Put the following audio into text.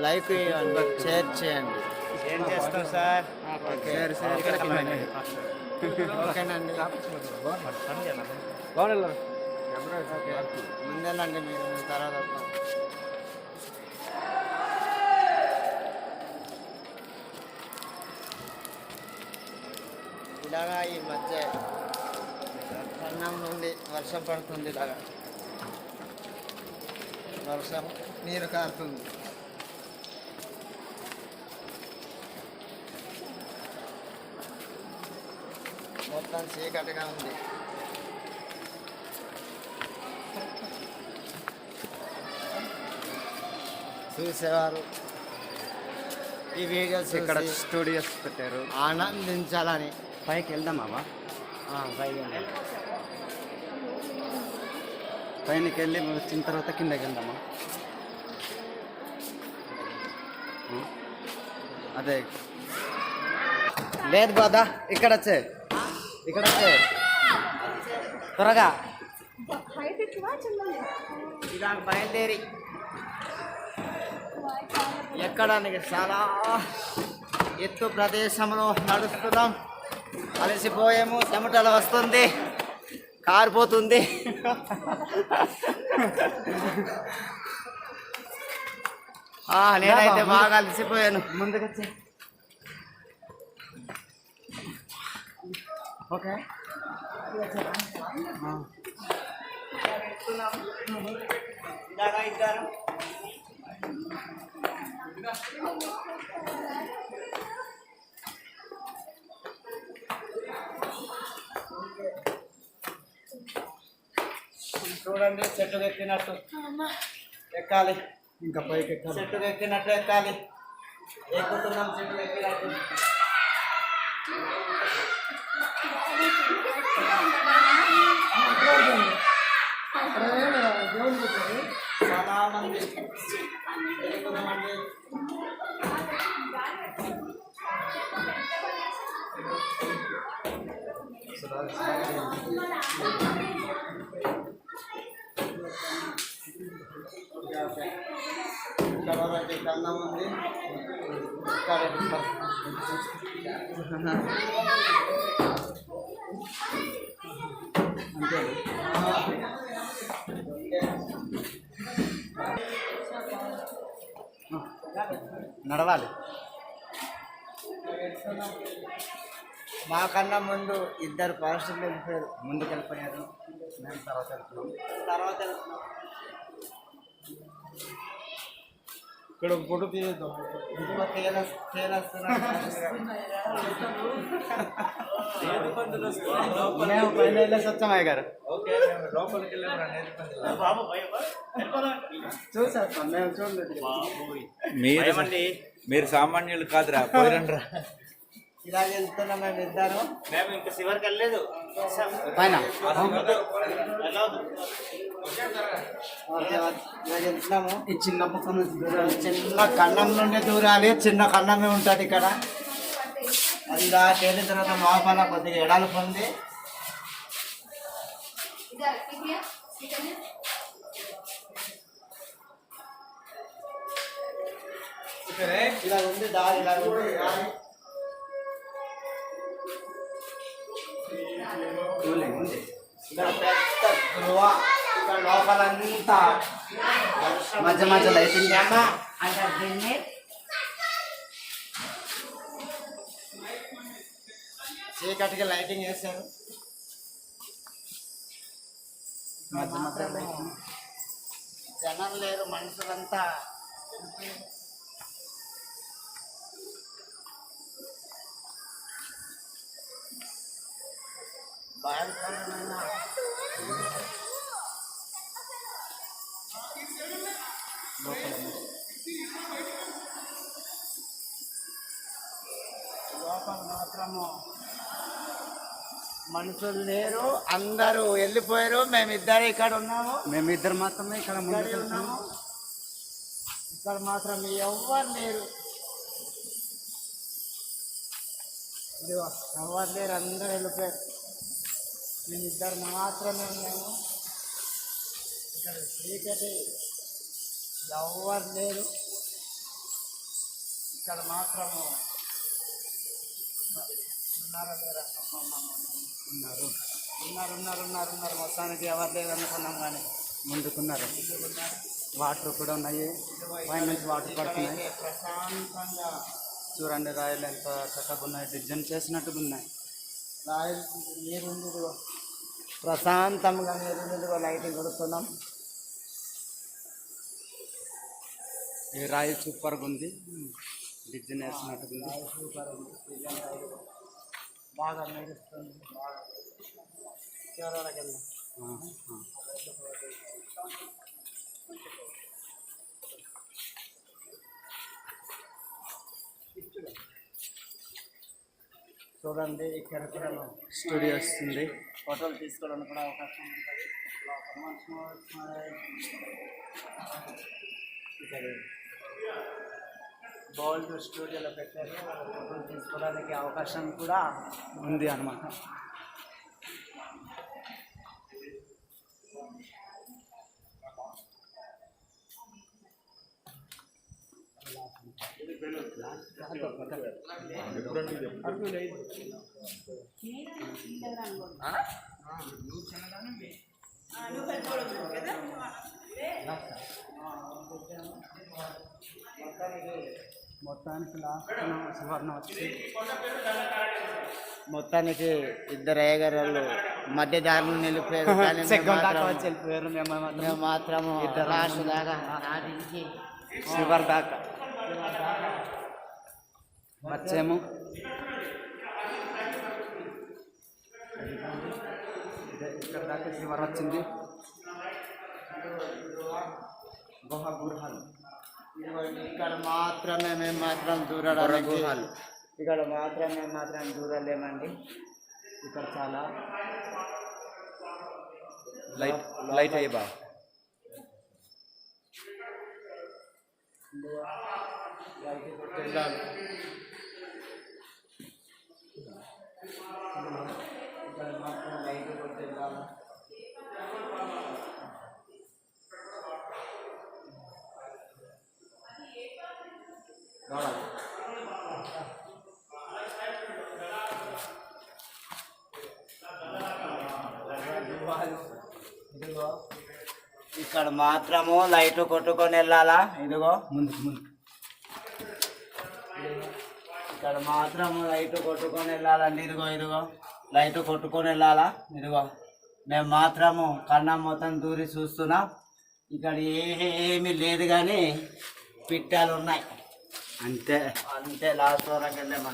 Like చేయండి, share చేయండి. ఏం చేస్తాం సార్? ఓకే ఓకేనండి. ముందేనండి మీరు తర్వాత వస్తాం. ఇలాగా ఈ మధ్య అన్నం నుండి వర్షం పడుతుంది. ఇలాగా వర్షం నీరు కారుతుంది. మొత్తం చీకటిగా ఉంది. చూసేవారు ఈ వీడియోస్ ఇక్కడ స్టూడియోస్ పెట్టారు. ఆనందించాలని. పైకి వెళ్దామా? పైకి వెళ్ళాలి. పైనకి వెళ్ళి వచ్చిన తర్వాత కిందకి వెళ్దామా? అదే లేదు బాదా, ఇక్కడ వచ్చే త్వరగా ఇలా బయలుదేరి ఎక్కడానికి చాలా ఎత్తు ప్రదేశంలో నడుస్తున్నాం. అలసిపోయాము, చెమటలు వస్తుంది, కారిపోతుంది. నేనైతే బాగా అలసిపోయాను. ముందుకొచ్చే. ఓకే ఇలాగా ఇద్దరు చూడండి, చెట్టుకు ఎక్కినట్టు ఎక్కాలి. ఇంకా పైకి ఎక్కాలి. చెట్టుకు ఎక్కినట్టు ఎక్కాలి. ఎక్కుతున్నాం చెట్టుకు ఎక్కినట్టు. చాలా మంది ఎక్కుతున్నామండి. ఇక్కడ ఒకటి కన్నం ఉంది. ఇక్కడ అంతే. నడవాలి. మాకన్నా ముందు ఇద్దరు పాస్టర్లు వెళ్ళిపోయారు. ముందుకు వెళ్ళిపోయారు. మేము తర్వాత వెళ్తున్నాం. ఇక్కడ ఒక ఫోటో తీయద్దాం. మేము పైన వెళ్ళేసి వచ్చామయ్య గారు. చూసేస్తాం, మేము చూడలేదు. మీరు సామాన్యులు కాదురా, పోయిరండ్రా. ఇలా వెళ్తున్నాం మేము ఇద్దరు. మేము ఇంకా చివరికి వెళ్ళలేదు. పైన వెళ్తున్నాము. ఈ చిన్న పక్క నుంచి దూరాలి. చిన్న కన్నం నుండి దూరాలి. చిన్న కన్నమే ఉంటుంది ఇక్కడ. అది ఇలా తేలిన తర్వాత లోపల కొద్దిగా ఎడాలు పొంది ఇలా ఉంది దారి. ఇలా ఉంది దారి. ఇక్కడ పెద్ద గృహ. ఇక్కడ లోపలంతా మధ్య మధ్య లైటింగ్ అంటే దీన్ని చీకటికి లైటింగ్ వేశారు. మధ్య మధ్య లైటింగ్. జనం లేరు, మనుషులంతా భయంకరమైన లోపల మాత్రము మనుషులు లేరు, అందరూ వెళ్ళిపోయారు. మేమిద్దరు ఇక్కడ ఉన్నాము. మేమిద్దరు మాత్రమే ఇక్కడ ముందుకు వెళ్తున్నాము. ఇక్కడ మాత్రం ఎవ్వరు లేరు. ఎవరు లేరు, అందరూ వెళ్ళిపోయారు. మేమిద్దరు మాత్రమే ఉన్నాము. ఇక్కడ చీకటి, ఎవ్వరు లేరు. ఇక్కడ మాత్రము ఉన్నారు మొత్తానికి ఎవరు లేదనుకున్నాం కానీ ముందుకున్నారు. వాటర్ కూడా ఉన్నాయి, పైన నుంచి వాటర్ పడుతున్నాయి. ప్రశాంతంగా చూడండి రాయలు ఎంత చక్కగా ఉన్నాయి, డిజైన్ చేసినట్టుగా ఉన్నాయి. రాయల్ నీరుంది ఇదిగో. ప్రశాంతంగా నీరుంది ఇదిగో. లైటింగ్ కొడుతున్నాం. ఈ రాయి సూపర్గా ఉంది, డిజైన్ వేసినట్టుగా ఉంది. సూపర్ ఉంది. డిజైన్ రాయి బాగా మెరుస్తుంది. బాగా చివరికి వెళ్దాం. చూడండి ఇక్కడ కూడా స్టూడియో వస్తుంది. ఫోటోలు తీసుకోవడానికి కూడా అవకాశం ఉంటుంది. ఇక్కడ గోల్డ్ స్టూడియోలో పెట్టారు. ఫోటోలు తీసుకోవడానికి అవకాశం కూడా ఉంది అన్నమాట. మొత్తానికి లాస్ట్ సువర్ణ వచ్చి మొత్తానికి ఇద్దరు అయ్యగారు వాళ్ళు మధ్య దారిని నిలిపారు. కానీ వెళ్ళిపోయారు. మేము మాత్రము ఇద్దరు లాస్ట్ దాకా నాటించి చివరి దాకా వచ్చాము. ఇక్కడ దాకా చివరి వచ్చింది. ఇక్కడ మాత్రమే మేము మాత్రం దూరడానికి ఇక్కడ మాత్రం మేము మాత్రం దూరలేమండి. ఇక్కడ చాలా లైట్ అయ్యి బా వెళ్ళాలి. ఇక్కడ మాత్రం లైట్ కొట్టి వెళ్ళాలి. ఇదిగో ఇక్కడ మాత్రము లైట్ కొట్టుకొని వెళ్ళాలా. ఇదిగో ముందు ఇక్కడ మాత్రము లైట్ కొట్టుకొని వెళ్ళాలండి. ఇదిగో లైట్ కొట్టుకొని వెళ్ళాలా. ఇదిగో మేము మాత్రము కన్నా మొత్తం దూరి చూస్తున్నాం. ఇక్కడ ఏమీ లేదు కానీ పిట్టాలు ఉన్నాయి. అంతే అంతే లాస్ట్ వరకు వెళ్ళామండి.